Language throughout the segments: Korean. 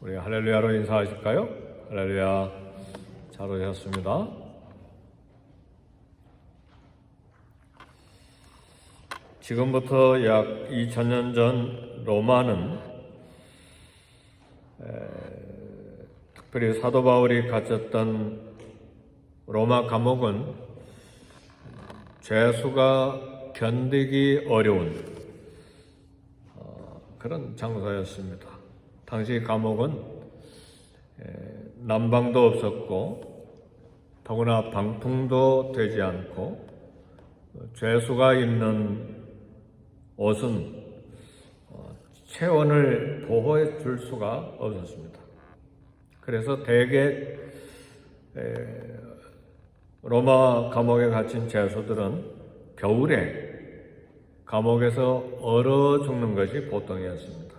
우리 할렐루야로 인사하실까요? 할렐루야. 잘 오셨습니다. 지금부터 약 2000년 전 로마는 특별히 사도 바울이 갇혔던 로마 감옥은 죄수가 견디기 어려운 그런 장소였습니다. 당시 감옥은 난방도 없었고 더구나 방풍도 되지 않고 죄수가 입는 옷은 체온을 보호해 줄 수가 없었습니다. 그래서 대개 로마 감옥에 갇힌 죄수들은 겨울에 감옥에서 얼어 죽는 것이 보통이었습니다.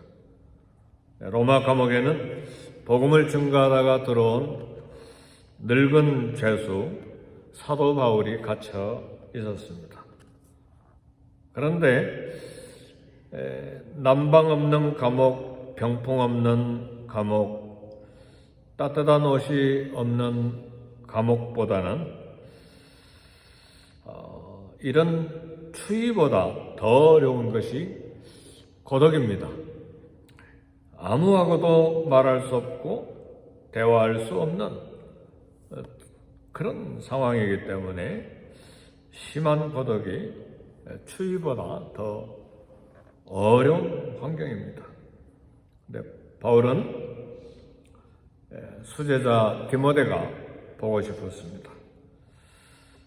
로마 감옥에는 복음을 증거하다가 들어온 늙은 죄수 사도 바울이 갇혀 있었습니다. 그런데 난방 없는 감옥, 병풍 없는 감옥, 따뜻한 옷이 없는 감옥보다는 이런 추위보다 더 어려운 것이 고독입니다. 아무하고도 말할 수 없고 대화할 수 없는 그런 상황이기 때문에 심한 고독이 추위보다 더 어려운 환경입니다. 근데 바울은 수제자 디모데가 보고 싶었습니다.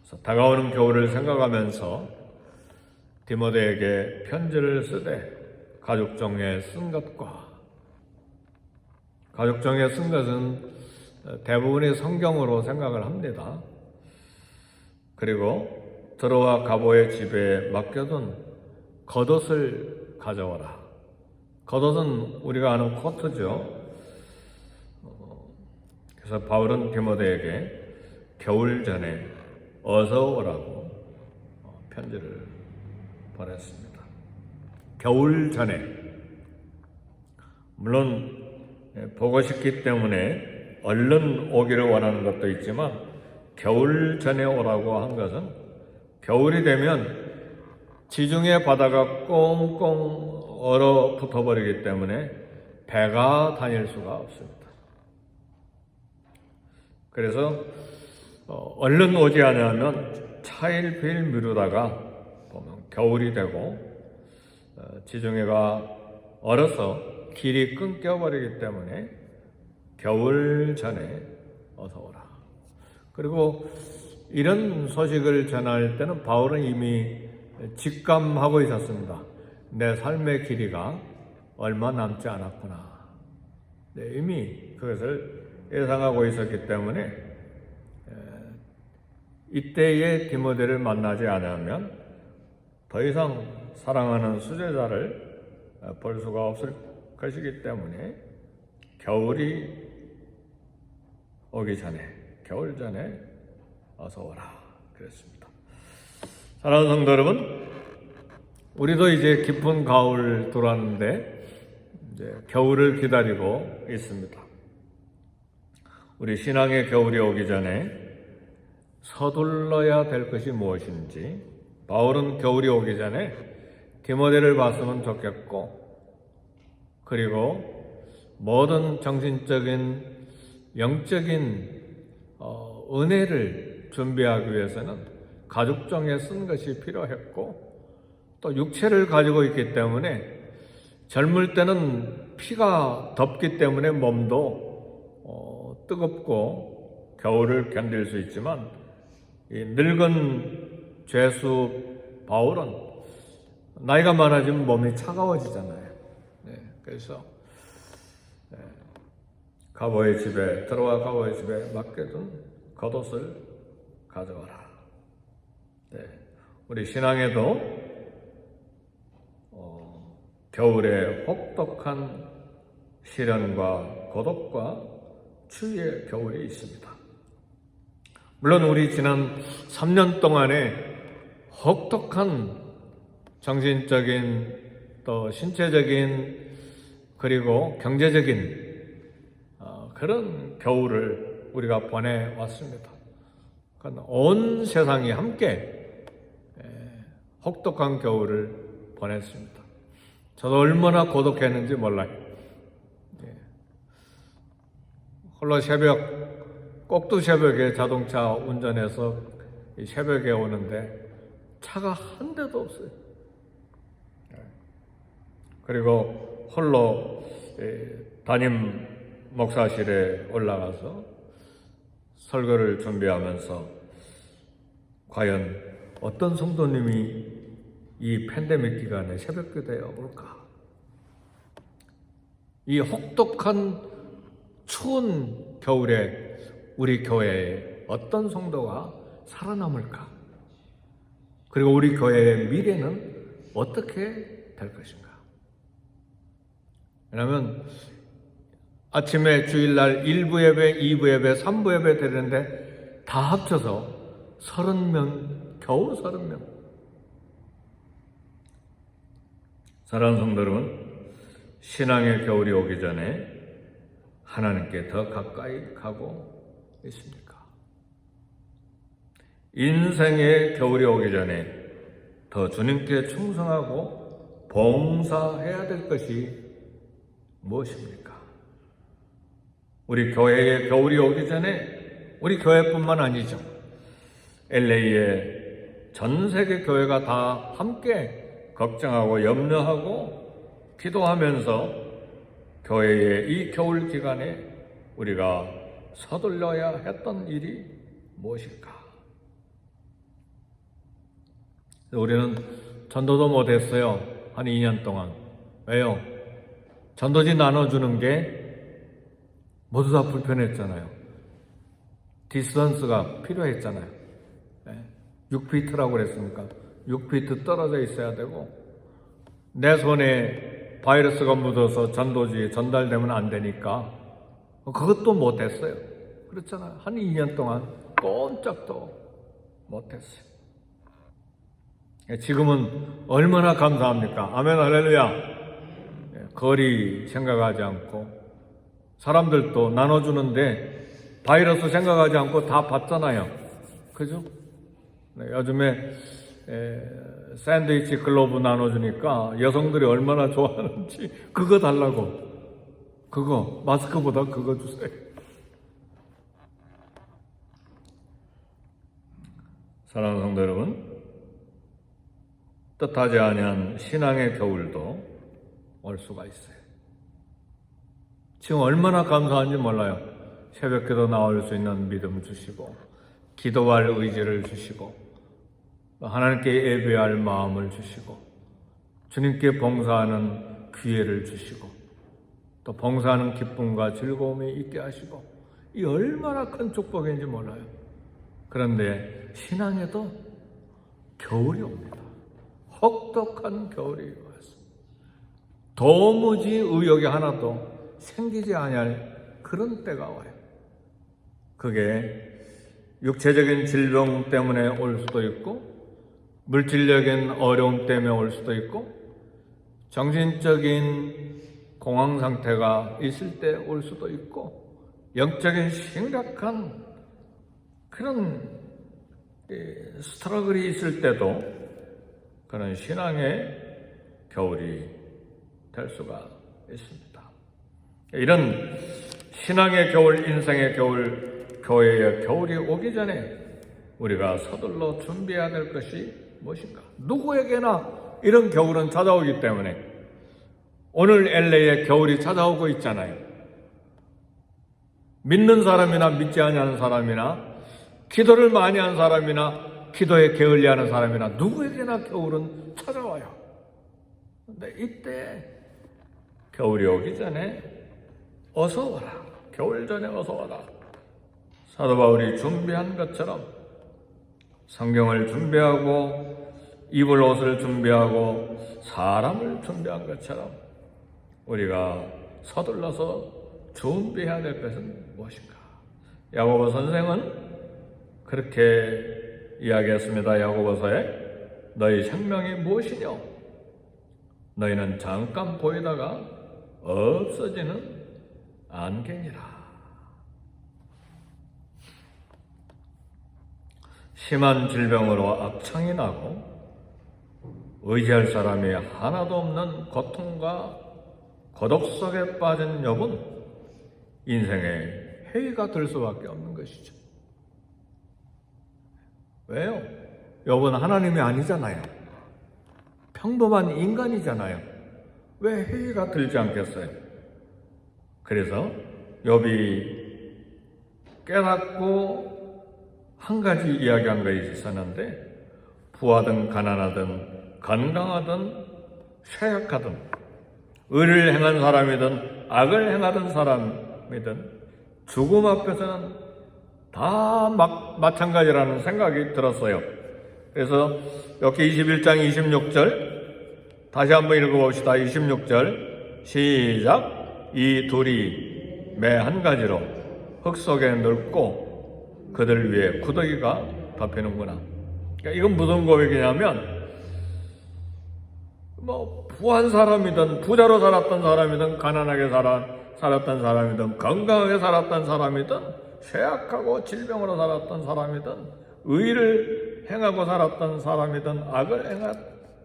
그래서 다가오는 겨울을 생각하면서 디모데에게 편지를 쓰되 가죽종이에 쓴 것과 가죽종이에 쓴 것은 대부분이 성경으로 생각을 합니다. 그리고 들어와 가보의 집에 맡겨둔 겉옷을 가져오라. 겉옷은 우리가 아는 코트죠. 그래서 바울은 디모데에게 겨울 전에 어서 오라고 편지를 보냈습니다. 겨울 전에, 물론 보고 싶기 때문에 얼른 오기를 원하는 것도 있지만 겨울 전에 오라고 한 것은 겨울이 되면 지중해 바다가 꽁꽁 얼어붙어 버리기 때문에 배가 다닐 수가 없습니다. 그래서 얼른 오지 않으면 차일피일 미루다가 보면 겨울이 되고 지중해가 얼어서 길이 끊겨버리기 때문에 겨울 전에 어서 오라. 그리고 이런 소식을 전할 때는 바울은 이미 직감하고 있었습니다. 내 삶의 길이가 얼마 남지 않았구나. 이미 그것을 예상하고 있었기 때문에 이때의 디모데를 만나지 않으면 더 이상 사랑하는 수제자를 볼 수가 없을 것이기 때문에 겨울이 오기 전에, 겨울 전에 어서 오라 그랬습니다. 사랑하는 성도 여러분, 우리도 이제 깊은 가을 들어왔는데 이제 겨울을 기다리고 있습니다. 우리 신앙의 겨울이 오기 전에 서둘러야 될 것이 무엇인지 바울은 겨울이 오기 전에 디모데를 봤으면 좋겠고, 그리고 모든 정신적인 영적인 은혜를 준비하기 위해서는 가죽종이에 쓴 것이 필요했고, 또 육체를 가지고 있기 때문에 젊을 때는 피가 덥기 때문에 몸도 뜨겁고 겨울을 견딜 수 있지만 이 늙은 죄수 바울은 나이가 많아지면 몸이 차가워지잖아요. 그래서 가보의 집에 들어와 가보의 집에 맡겨둔 겉옷을 가져와라. 우리 신앙에도 겨울에 혹독한 시련과 고독과 추위의 겨울이 있습니다. 물론 우리 지난 3년 동안에 혹독한 정신적인 또 신체적인 그리고 경제적인 그런 겨울을 우리가 보내왔습니다. 온 세상이 함께 혹독한 겨울을 보냈습니다. 저도 얼마나 고독했는지 몰라요. 홀로 꼭두 새벽에 자동차 운전해서 새벽에 오는데 차가 한 대도 없어요. 그리고 홀로 담임 목사실에 올라가서 설교를 준비하면서 과연 어떤 성도님이 이 팬데믹 기간에 새벽기도에 올까? 이 혹독한 추운 겨울에 우리 교회에 어떤 성도가 살아남을까? 그리고 우리 교회의 미래는 어떻게 될 것인가? 왜냐하면 아침에 주일날 1부 예배, 2부 예배, 3부 예배 되는데 다 합쳐서 30명, 겨우 30명. 사랑하는 성도 여러분, 신앙의 겨울이 오기 전에 하나님께 더 가까이 가고 있습니까? 인생의 겨울이 오기 전에 더 주님께 충성하고 봉사해야 될 것이 무엇입니까? 우리 교회의 겨울이 오기 전에 우리 교회뿐만 아니죠. LA의 전 세계 교회가 다 함께 걱정하고 염려하고 기도하면서 교회의 이 겨울 기간에 우리가 서둘러야 했던 일이 무엇일까? 우리는 전도도 못했어요. 한 2년 동안. 왜요? 전도지 나눠주는 게 모두 다 불편했잖아요. 디스턴스가 필요했잖아요. 6피트라고 그랬으니까 6피트 떨어져 있어야 되고 내 손에 바이러스가 묻어서 전도지에 전달되면 안 되니까 그것도 못했어요. 그렇잖아요. 한 2년 동안 꼼짝도 못했어요. 지금은 얼마나 감사합니까? 아멘 할렐루야. 거리 생각하지 않고 사람들도 나눠주는데 바이러스 생각하지 않고 다 받잖아요. 그죠? 요즘에 샌드위치 글로브 나눠주니까 여성들이 얼마나 좋아하는지 그거 달라고. 그거 마스크보다 그거 주세요. 사랑하는 성도 여러분, 뜻하지 아니한 신앙의 겨울도 올 수가 있어요. 지금 얼마나 감사한지 몰라요. 새벽기도 나올 수 있는 믿음 주시고 기도할 의지를 주시고 하나님께 예배할 마음을 주시고 주님께 봉사하는 기회를 주시고 또 봉사하는 기쁨과 즐거움이 있게 하시고 이 얼마나 큰 축복인지 몰라요. 그런데 신앙에도 겨울이 옵니다. 혹독한 겨울이 왔습니다. 도무지 의욕이 하나도 생기지 아니할 그런 때가 와요. 그게 육체적인 질병 때문에 올 수도 있고 물질적인 어려움 때문에 올 수도 있고 정신적인 공황 상태가 있을 때 올 수도 있고 영적인 심각한 그런 스트러글이 있을 때도 그런 신앙의 겨울이 될 수가 있습니다. 이런 신앙의 겨울, 인생의 겨울, 교회의 겨울이 오기 전에 우리가 서둘러 준비해야 될 것이 무엇인가? 누구에게나 이런 겨울은 찾아오기 때문에 오늘 LA에 겨울이 찾아오고 있잖아요. 믿는 사람이나 믿지 않는 사람이나 기도를 많이 한 사람이나 기도에 게을리하는 사람이나 누구에게나 겨울은 찾아와요. 근데 이때 겨울이 오기 전에 어서 와라. 겨울 전에 어서 와라. 사도 바울이 준비한 것처럼 성경을 준비하고 입을 옷을 준비하고 사람을 준비한 것처럼 우리가 서둘러서 준비해야 될 것은 무엇인가? 야고보 선생은 그렇게 이야기했습니다. 야고보서에 너희 생명이 무엇이뇨? 너희는 잠깐 보이다가 없어지는 안개니라. 심한 질병으로 악창이 나고 의지할 사람이 하나도 없는 고통과 고독 속에 빠진 욥은 인생에 해이가 될 수밖에 없는 것이죠. 왜요? 욥은 하나님이 아니잖아요. 평범한 인간이잖아요. 왜 해이가 들지 않겠어요? 그래서 욥이 깨닫고 한 가지 이야기한 것이 있었는데, 부하든 가난하든 건강하든 쇠약하든 의를 행한 사람이든 악을 행하던 사람이든 죽음 앞에서는 다 마찬가지라는 생각이 들었어요. 그래서 여기 21장 26절 다시 한번 읽어봅시다. 26절 시작. 이 둘이 매 한 가지로 흙 속에 늙고 그들 위에 구더기가 덮이는구나. 그러니까 이건 무슨 고백이냐면, 부한 사람이든 부자로 살았던 사람이든 가난하게 살았던 사람이든 건강하게 살았던 사람이든 쇠약하고 질병으로 살았던 사람이든 의를 행하고 살았던 사람이든 악을 행한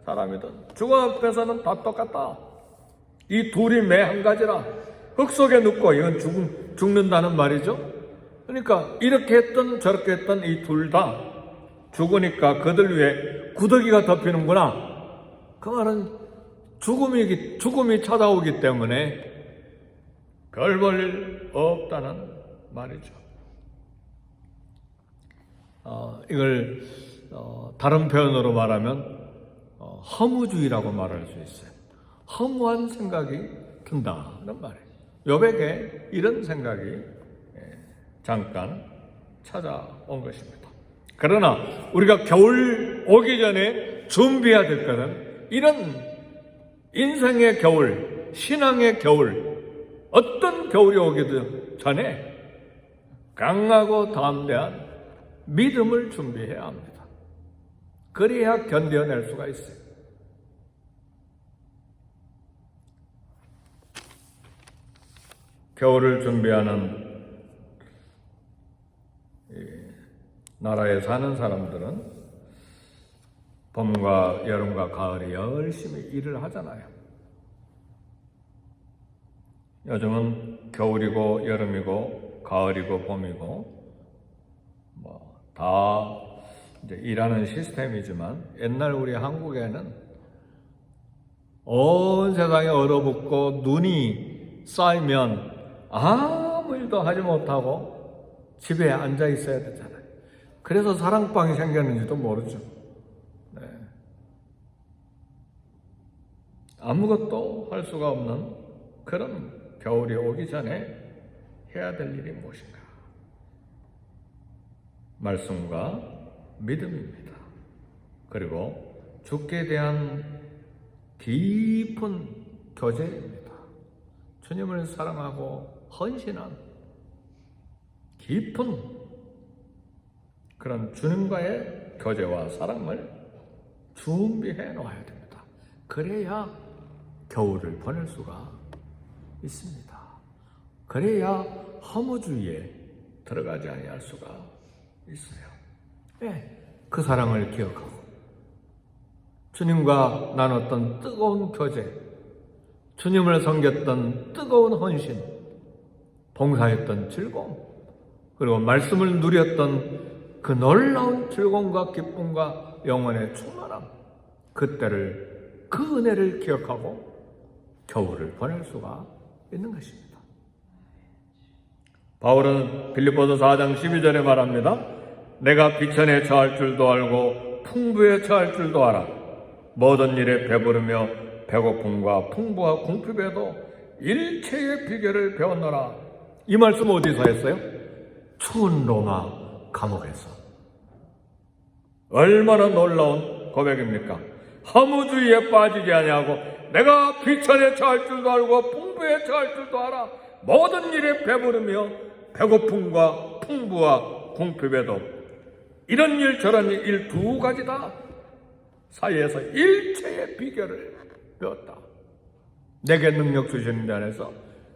사람이든 죽음 앞에서는 다 똑같다. 이 둘이 매 한 가지라. 흙 속에 눕고, 이건 죽는다는 말이죠. 그러니까 이렇게 했던 저렇게 했던 이 둘 다 죽으니까 그들 위에 구더기가 덮이는구나. 그 말은 죽음이 찾아오기 때문에 별 볼 일 없다는 말이죠. 이걸 다른 표현으로 말하면 허무주의라고 말할 수 있어요. 허무한 생각이 든다는 말이에요. 욥에게 이런 생각이 잠깐 찾아온 것입니다. 그러나 우리가 겨울 오기 전에 준비해야 될 것은, 이런 인생의 겨울, 신앙의 겨울, 어떤 겨울이 오기도 전에 강하고 담대한 믿음을 준비해야 합니다. 그래야 견뎌낼 수가 있어요. 겨울을 준비하는 나라에 사는 사람들은 봄과 여름과 가을에 열심히 일을 하잖아요. 요즘은 겨울이고 여름이고 가을이고 봄이고 다 이제 일하는 시스템이지만, 옛날 우리 한국에는 온 세상이 얼어붙고 눈이 쌓이면 아무 일도 하지 못하고 집에 앉아 있어야 되잖아요. 그래서 사랑방이 생겼는지도 모르죠. 네. 아무것도 할 수가 없는 그런 겨울이 오기 전에 해야 될 일이 무엇인가? 말씀과 믿음입니다. 그리고 주께 대한 깊은 교제입니다. 주님을 사랑하고 헌신한 깊은 그런 주님과의 교제와 사랑을 준비해 놓아야 됩니다. 그래야 겨울을 보낼 수가 있습니다. 그래야 허무주의에 들어가지 아니할 수가 있어요. 그 사랑을 기억하고 주님과 나눴던 뜨거운 교제, 주님을 섬겼던 뜨거운 헌신, 봉사했던 즐거움, 그리고 말씀을 누렸던 그 놀라운 즐거움과 기쁨과 영혼의 충만함, 그때를, 그 은혜를 기억하고 겨울을 보낼 수가 있는 것입니다. 바울은 빌립보서 4장 12절에 말합니다. 내가 비천에 처할 줄도 알고 풍부에 처할 줄도 알아. 모든 일에 배부르며 배고픔과 풍부와 궁핍에도 일체의 비결을 배웠노라. 이 말씀 어디서 했어요? 추운 로마 감옥에서. 얼마나 놀라운 고백입니까? 허무주의에 빠지지 아니하고 내가 비천에 처할 줄도 알고 풍부에 처할 줄도 알아. 모든 일에 배부르며 배고픔과 풍부와 궁핍에도 이런 일 저런 일 두 가지 다 사이에서 일체의 비결을 배웠다. 내게 능력 주시는 데 안에서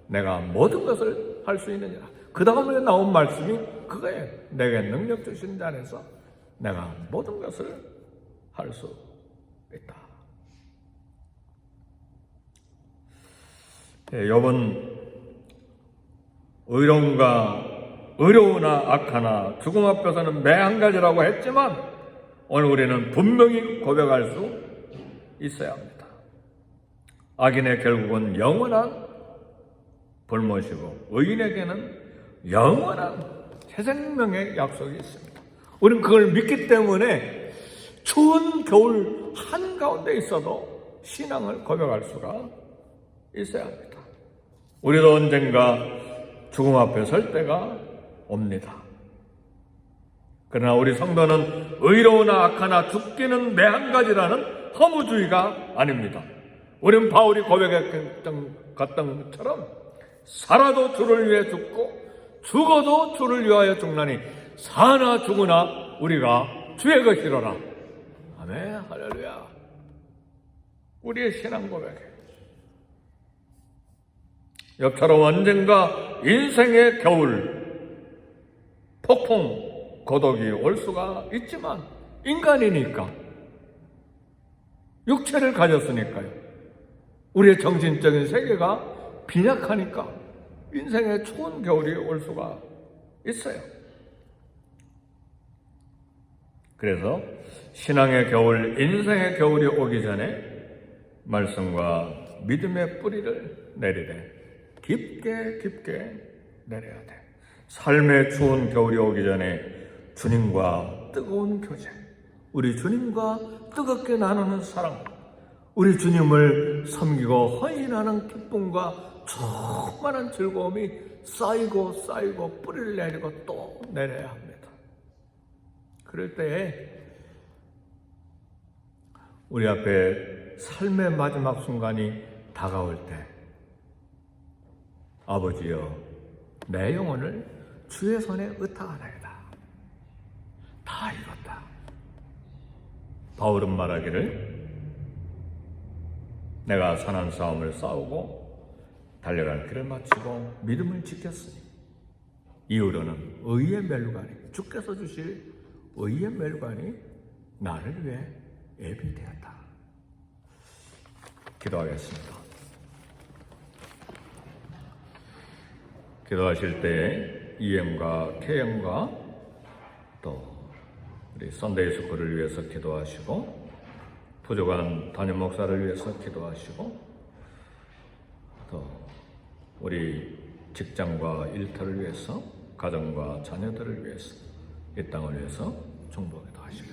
내가 모든 것을 할 수 있느니라. 그 다음에 나온 말씀이 그거예요. 내게 능력 주시는 데 안에서 내가 모든 것을 할 수 있다. 욥은 의로우나 악하나 죽음 앞에서는 매 한 가지라고 했지만 오늘 우리는 분명히 고백할 수 있어야 합니다. 악인의 결국은 영원한 불못이고 의인에게는 영원한 새 생명의 약속이 있습니다. 우리는 그걸 믿기 때문에 추운 겨울 한가운데 있어도 신앙을 고백할 수가 있어야 합니다. 우리도 언젠가 죽음 앞에 설 때가 옵니다. 그러나 우리 성도는 의로우나 악하나 죽기는 매 한 가지라는 허무주의가 아닙니다. 우리는 바울이 고백했던 것처럼 살아도 주를 위해 죽고 죽어도 주를 위하여 죽나니 사나 죽으나 우리가 주의 것이로라. 아멘. 할렐루야. 우리의 신앙 고백에 욥처럼 언젠가 인생의 겨울, 폭풍, 고독이 올 수가 있지만 인간이니까 육체를 가졌으니까요. 우리의 정신적인 세계가 빈약하니까 인생의 추운 겨울이 올 수가 있어요. 그래서 신앙의 겨울, 인생의 겨울이 오기 전에 말씀과 믿음의 뿌리를 내리되 깊게 내려야 돼. 삶의 추운 겨울이 오기 전에 주님과 뜨거운 교제, 우리 주님과 뜨겁게 나누는 사랑, 우리 주님을 섬기고 헌신하는 기쁨과 충만한 즐거움이 쌓이고 뿌리를 내리고 또 내려야 합니다. 그럴 때에 우리 앞에 삶의 마지막 순간이 다가올 때 아버지여 내 영혼을 주의 손에 의탁하나이다. 다 이뤘다. 바울은 말하기를 내가 선한 싸움을 싸우고 달려갈 길을 마치고 믿음을 지켰으니 이후로는 의의 멸관이 주께서 주실 의의 멸관이 나를 위해 예비되었다. 기도하겠습니다. 기도하실 때에 EM과 KM과 또 우리 선데이 스쿨을 위해서 기도하시고 부족한 담임 목사를 위해서 기도하시고 또 우리 직장과 일터를 위해서 가정과 자녀들을 위해서 이 땅을 위해서 중보기도 하시고